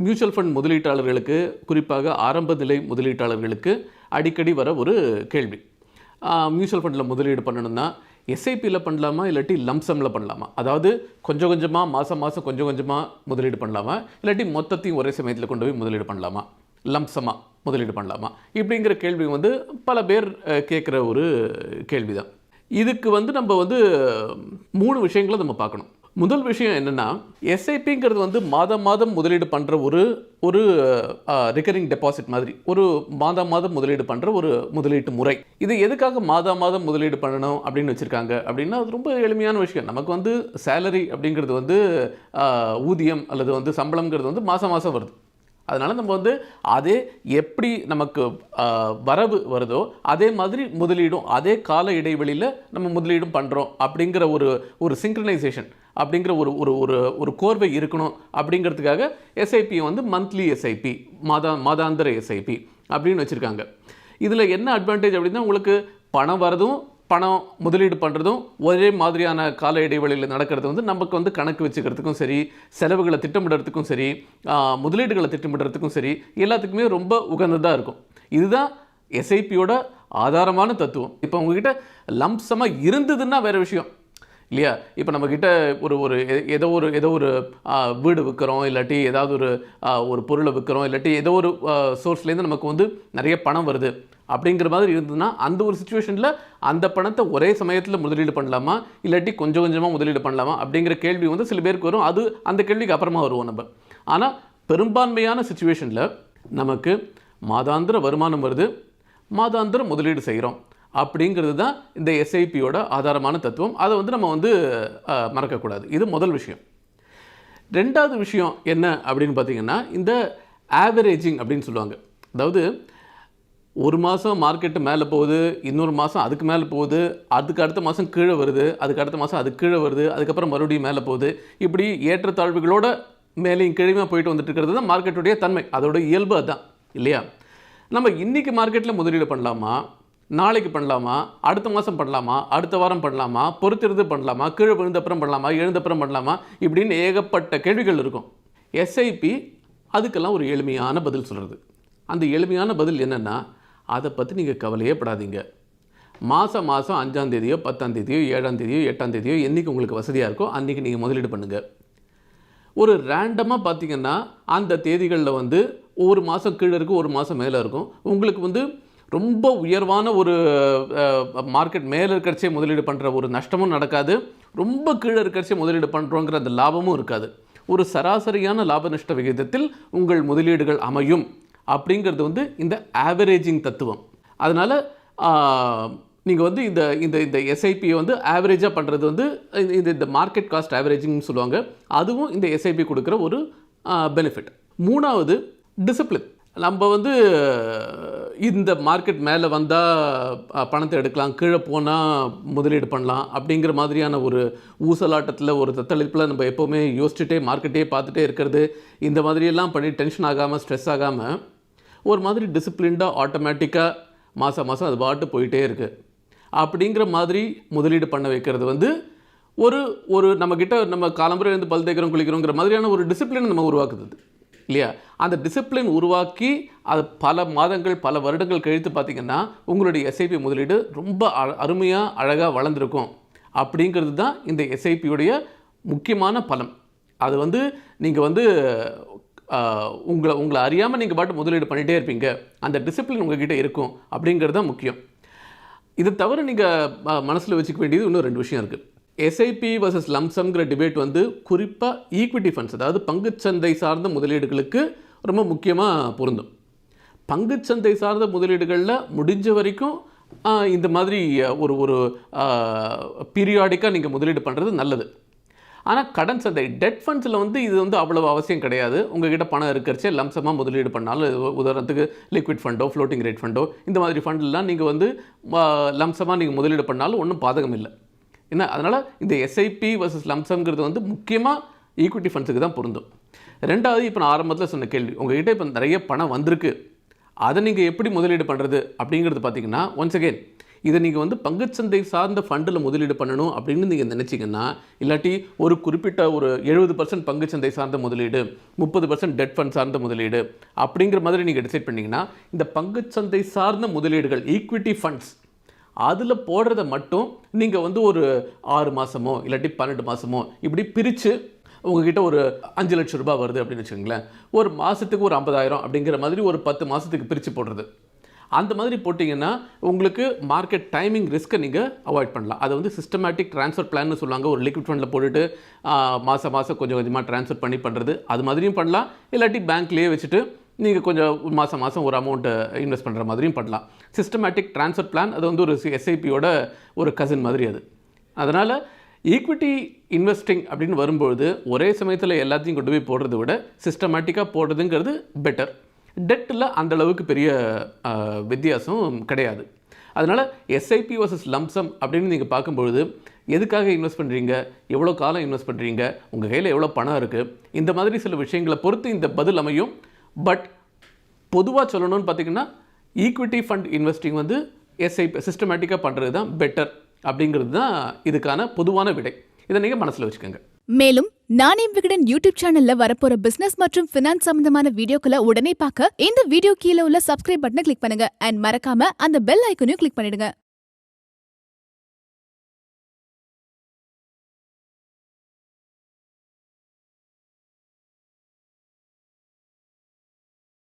Mutual fund முதலீட்டாளர்களுக்கு, குறிப்பாக ஆரம்ப நிலை முதலீட்டாளர்களுக்கு அடிக்கடி வர ஒரு கேள்வி. மியூச்சுவல் ஃபண்டில் முதலீடு பண்ணணும்னா எஸ்ஐபியில் பண்ணலாமா, இல்லாட்டி லம்சமில் பண்ணலாமா? அதாவது கொஞ்சம் கொஞ்சமாக மாதம் மாதம் கொஞ்சம் கொஞ்சமாக முதலீடு பண்ணலாமா, இல்லாட்டி மொத்தத்தையும் ஒரே சமயத்தில் கொண்டு போய் முதலீடு பண்ணலாமா, லம்சமாக முதலீடு பண்ணலாமா? இப்படிங்கிற கேள்வி பல பேர் கேட்குற ஒரு கேள்வி தான். இதுக்கு நம்ம 3 விஷயங்களை நம்ம பார்க்கணும். முதல் விஷயம் என்னென்னா, எஸ்ஐபிங்கிறது மாதம் மாதம் முதலீடு பண்ணுற ஒரு ரிகரிங் டெபாசிட் மாதிரி, ஒரு மாதம் மாதம் முதலீடு பண்ணுற ஒரு முதலீட்டு முறை. இது எதுக்காக மாதம் மாதம் முதலீடு பண்ணணும் அப்படின்னு வச்சுருக்காங்க அப்படின்னா, அது ரொம்ப எளிமையான விஷயம். நமக்கு சேலரி அப்படிங்கிறது ஊதியம் அல்லது சம்பளம்ங்கிறது மாதம் மாதம் வருது. அதனால் நம்ம அதே எப்படி நமக்கு வரவு வருதோ அதே மாதிரி முதலீடும் அதே கால இடைவெளியில் நம்ம முதலீடும் பண்ணுறோம் அப்படிங்கிற ஒரு சிங்க்ரனைசேஷன் அப்படிங்கிற ஒரு கோர்வை இருக்கணும். அப்படிங்கிறதுக்காக எஸ்ஐபி மந்த்லி எஸ்ஐபி, மாதாந்திர எஸ்ஐபி அப்படின்னு வச்சுருக்காங்க. இதில் என்ன அட்வான்டேஜ் அப்படின்னா, உங்களுக்கு பணம் வரதும் பணம் முதலீடு பண்ணுறதும் ஒரே மாதிரியான கால இடைவெளியில் நடக்கிறது நமக்கு கணக்கு வச்சுக்கிறதுக்கும் சரி, செலவுகளை திட்டமிடுறதுக்கும் சரி, முதலீடுகளை திட்டமிடுறதுக்கும் சரி, எல்லாத்துக்குமே ரொம்ப உகந்ததாக இருக்கும். இதுதான் எஸ்ஐபியோட ஆதாரமான தத்துவம். இப்போ உங்ககிட்ட லம்சமாக இருந்ததுன்னா வேறு விஷயம் இல்லையா? இப்போ நம்மக்கிட்ட ஏதோ ஒரு வீடு விற்கிறோம், இல்லாட்டி ஏதாவது ஒரு பொருளை விற்கிறோம், இல்லாட்டி ஏதோ ஒரு சோர்ஸ்லேருந்து நமக்கு நிறைய பணம் வருது அப்படிங்கிற மாதிரி இருந்ததுன்னா, அந்த ஒரு சிச்சுவேஷனில் அந்த பணத்தை ஒரே சமயத்தில் முதலீடு பண்ணலாமா, இல்லாட்டி கொஞ்சம் கொஞ்சமாக முதலீடு பண்ணலாமா அப்படிங்கிற கேள்வி சில பேருக்கு வரும். அந்த கேள்விக்கு அப்புறமா வருவோம் நம்ம. ஆனால் பெரும்பான்மையான சிச்சுவேஷனில் நமக்கு மாதாந்திர வருமானம் வருது, மாதாந்திர முதலீடு செய்கிறோம் அப்படிங்கிறது தான் இந்த எஸ்ஐபியோட ஆதாரமான தத்துவம். அதை நம்ம மறக்கக்கூடாது. இது முதல் விஷயம். ரெண்டாவது விஷயம் என்ன அப்படின்னு பார்த்தீங்கன்னா, இந்த ஆவரேஜிங் அப்படின்னு சொல்லுவாங்க. அதாவது ஒரு மாதம் மார்க்கெட்டு மேலே போகுது, இன்னொரு மாதம் அதுக்கு மேலே போகுது, அதுக்கு அடுத்த மாதம் கீழே வருது, அதுக்கு அடுத்த மாதம் அது கீழே வருது, அதுக்கப்புறம் மறுபடியும் மேலே போகுது. இப்படி ஏற்றத்தாழ்வுகளோட மேலேயும் கீழேயுமா போயிட்டு வந்துட்டு இருக்கிறது தான் மார்க்கெட்டுடைய தன்மை. அதோட இயல்பு அதுதான் இல்லையா? நம்ம இன்றைக்கி மார்க்கெட்டில் முதலீடு பண்ணலாமா, நாளைக்கு பண்ணலாமா, அடுத்த மாதம் பண்ணலாமா, அடுத்த வாரம் பண்ணலாமா, பொறுத்திருந்து பண்ணலாமா, கீழே விழுந்தப்புறம் பண்ணலாமா, எழுந்தப்புறம் பண்ணலாமா, இப்படின்னு ஏகப்பட்ட கேள்விகள் இருக்கும். எஸ்ஐபி அதுக்கெல்லாம் ஒரு எளிமையான பதில் சொல்கிறது. அந்த எளிமையான பதில் என்னென்னா, அதை பற்றி நீங்கள் கவலையே படாதீங்க. மாதம் 5ஆம் தேதியோ 10ஆம் தேதியோ 7ஆம் தேதியோ 8ஆம் தேதியோ என்றைக்கு உங்களுக்கு வசதியாக இருக்கோ அன்றைக்கி நீங்கள் முதலீடு பண்ணுங்கள். ஒரு ரேண்டமாக பார்த்தீங்கன்னா அந்த தேதிகளில் ஒரு மாதம் கீழே இருக்கும், ஒரு மாதம் மேலே இருக்கும். உங்களுக்கு ரொம்ப உயர்வான ஒரு மார்க்கெட் மேலே இருக்கிறச்சே முதலீடு பண்ணுற ஒரு நஷ்டமும் நடக்காது, ரொம்ப கீழே இருக்கிறச்சே முதலீடு பண்ணுறோங்கிற அந்த லாபமும் இருக்காது. ஒரு சராசரியான லாப நஷ்ட விகிதத்தில் உங்கள் முதலீடுகள் அமையும் அப்படிங்கிறது இந்த ஆவரேஜிங் தத்துவம். அதனால் நீங்கள் இந்த இந்த இந்த எஸ்ஐபியை ஆவரேஜாக பண்ணுறது இந்த மார்க்கெட் காஸ்ட் ஆவரேஜிங்னு சொல்லுவாங்க. அதுவும் இந்த எஸ்ஐபி கொடுக்குற ஒரு பெனிஃபிட். மூணாவது டிசிப்ளின். நம்ம இந்த மார்க்கெட் மேலே வந்தால் பணத்தை எடுக்கலாம், கீழே போனால் முதலீடு பண்ணலாம் அப்படிங்கிற மாதிரியான ஒரு ஊசலாட்டத்தில், ஒரு தத்தளிப்பில் நம்ம எப்போவுமே யோசிச்சுட்டே மார்க்கெட்டே பார்த்துட்டே இருக்கிறது, இந்த மாதிரியெல்லாம் பண்ணி டென்ஷன் ஆகாமல் ஸ்ட்ரெஸ் ஆகாமல் ஒரு மாதிரி டிசிப்ளின்டாக ஆட்டோமேட்டிக்காக மாதம் மாதம் அது பாட்டு போயிட்டே இருக்குது அப்படிங்கிற மாதிரி முதலீடு பண்ண வைக்கிறது ஒரு நம்மக்கிட்ட நம்ம காலம்புரை இருந்து பல் தேய்க்கிறோம் குளிக்கிறோங்கிற மாதிரியான ஒரு டிசிப்ளின் நம்ம உருவாக்குது இல்லையா? அந்த டிசிப்ளின் உருவாக்கி அது பல மாதங்கள் பல வருடங்கள் கழித்து பார்த்திங்கன்னா உங்களுடைய எஸ்ஐபி முதலீடு ரொம்ப அருமையாக அழகாக வளர்ந்துருக்கும். அப்படிங்கிறது தான் இந்த எஸ்ஐபியுடைய முக்கியமான பலம். அது நீங்கள் உங்களை அறியாமல் நீங்கள் பாட்டு முதலீடு பண்ணிகிட்டே இருப்பீங்க, அந்த டிசிப்ளின் உங்கள்கிட்ட இருக்கும் அப்படிங்கிறது தான் முக்கியம். இதை தவிர நீங்கள் மனசில் வச்சுக்க வேண்டியது இன்னும் 2 விஷயம் இருக்குது. எஸ்ஐபி வர்சஸ் லம்சம்ங்கிற டிபேட் குறிப்பாக ஈக்விட்டி ஃபண்ட்ஸ், அதாவது பங்குச்சந்தை சார்ந்த முதலீடுகளுக்கு ரொம்ப முக்கியமாக பொருந்தும். பங்குச்சந்தை சார்ந்த முதலீடுகளில் முடிஞ்ச வரைக்கும் இந்த மாதிரி ஒரு பீரியாடிக்காக நீங்கள் முதலீடு பண்ணுறது நல்லது. ஆனால் கடன் சந்தை டெட் ஃபண்ட்ஸில் இது அவ்வளவு அவசியம் கிடையாது. உங்கள்கிட்ட பணம் இருக்கிறச்சே லம்சமாக முதலீடு பண்ணாலும், உதாரணத்துக்கு லிக்விட் ஃபண்டோ ஃப்ளோட்டிங் ரேட் ஃபண்டோ இந்த மாதிரி ஃபண்டெலாம் நீங்கள் லம்சமாக நீங்கள் முதலீடு பண்ணாலும் ஒன்றும் பாதகம் இல்லை என்ன. அதனால் இந்த எஸ்ஐபி வர்சஸ் லம்சம்ங்கிறது முக்கியமாக ஈக்விட்டி ஃபண்ட்ஸுக்கு தான் பொருந்தும். ரெண்டாவது, இப்போ நான் ஆரம்பத்தில் சொன்ன கேள்வி, உங்கள்கிட்ட இப்போ நிறைய பணம் வந்திருக்கு, அதை நீங்கள் எப்படி முதலீடு பண்ணுறது அப்படிங்கிறது பார்த்திங்கன்னா, ஒன்ஸ் அகெயின் இதை நீங்கள் வந்து பங்குச்சந்தை சார்ந்த ஃபண்டில் முதலீடு பண்ணணும் அப்படின்னு நீங்கள் நினச்சிங்கன்னா, இல்லாட்டி ஒரு குறிப்பிட்ட ஒரு 70% பங்குச்சந்தை சார்ந்த முதலீடு, 30% டெட் ஃபண்ட் சார்ந்த முதலீடு அப்படிங்கிற மாதிரி நீங்கள் டிசைட் பண்ணிங்கன்னா, இந்த பங்குச்சந்தை சார்ந்த முதலீடுகள் ஈக்விட்டி ஃபண்ட்ஸ் அதில் போடுறத மட்டும் நீங்கள் வந்து ஒரு 6 மாதமோ இல்லாட்டி 12 மாதமோ இப்படி பிரித்து உங்ககிட்ட ஒரு 5 லட்சம் ரூபாய் வருது அப்படின்னு வச்சுக்கோங்களேன், ஒரு மாதத்துக்கு ஒரு 50,000 அப்படிங்கிற மாதிரி ஒரு 10 மாதத்துக்கு பிரித்து போடுறது. அந்த மாதிரி போட்டிங்கன்னா உங்களுக்கு மார்க்கெட் டைமிங் ரிஸ்க்கை நீங்கள் அவாய்ட் பண்ணலாம். அதை வந்து சிஸ்டமேட்டிக் ட்ரான்ஸ்ஃபர் பிளான்னு சொல்லுவாங்க. ஒரு லிக்விட் ஃபண்டில் போட்டுட்டு மாதம் கொஞ்சம் கொஞ்சமாக ட்ரான்ஸ்ஃபர் பண்ணி பண்ணுறது, அது மாதிரியும் பண்ணலாம். இல்லாட்டி பேங்க்லேயே வச்சுட்டு நீங்கள் கொஞ்சம் மாதம் ஒரு அமௌண்ட்டை இன்வெஸ்ட் பண்ணுற மாதிரியும் பண்ணலாம். சிஸ்டமேட்டிக் ட்ரான்ஸ்ஃபர் பிளான் அது வந்து ஒரு எஸ்ஐபியோட ஒரு கசின் மாதிரி அது. அதனால் ஈக்விட்டி இன்வெஸ்டிங் அப்படின்னு வரும்பொழுது ஒரே சமயத்தில் எல்லாத்தையும் கொண்டு போய் போடுறத விட சிஸ்டமேட்டிக்காக போடுறதுங்கிறது பெட்டர். டெட்டில் அந்தளவுக்கு பெரிய வித்தியாசம் கிடையாது. அதனால் எஸ்ஐபி வர்சஸ் லம்சம் அப்படின்னு நீங்கள் பார்க்கும்பொழுது எதுக்காக இன்வெஸ்ட் பண்ணுறீங்க, எவ்வளோ காலம் இன்வெஸ்ட் பண்ணுறீங்க, உங்கள் கையில் எவ்வளோ பணம் இருக்குது, இந்த மாதிரி சில விஷயங்களை பொறுத்து இந்த பதில் அமையும். பட் பொதுவாக சொல்லணும்னு பார்த்தீங்கன்னா ஈக்விட்டி ஃபண்ட் இன்வெஸ்டிங் வந்து எஸ்ஐபி சிஸ்டமேட்டிக்காக பண்ணுறது தான் பெட்டர் அப்படிங்கிறது தான் இதுக்கான பொதுவான விடை. இதை நீங்கள் மனசில் வச்சுக்கோங்க. மேலும் நானே விகடன் யூடியூப் சேனல்ல வரப்போற பிசினஸ் மற்றும் ஃபினான்ஸ் சம்பந்தமான வீடியோக்களை உடனே பார்க்க இந்த வீடியோ கீழே உள்ள சப்ஸ்கிரைப் பட்டனை கிளிக் பண்ணுங்க அண்ட் மறக்காம அந்த பெல் ஐக்கனையும் கிளிக் பண்ணிடுங்க.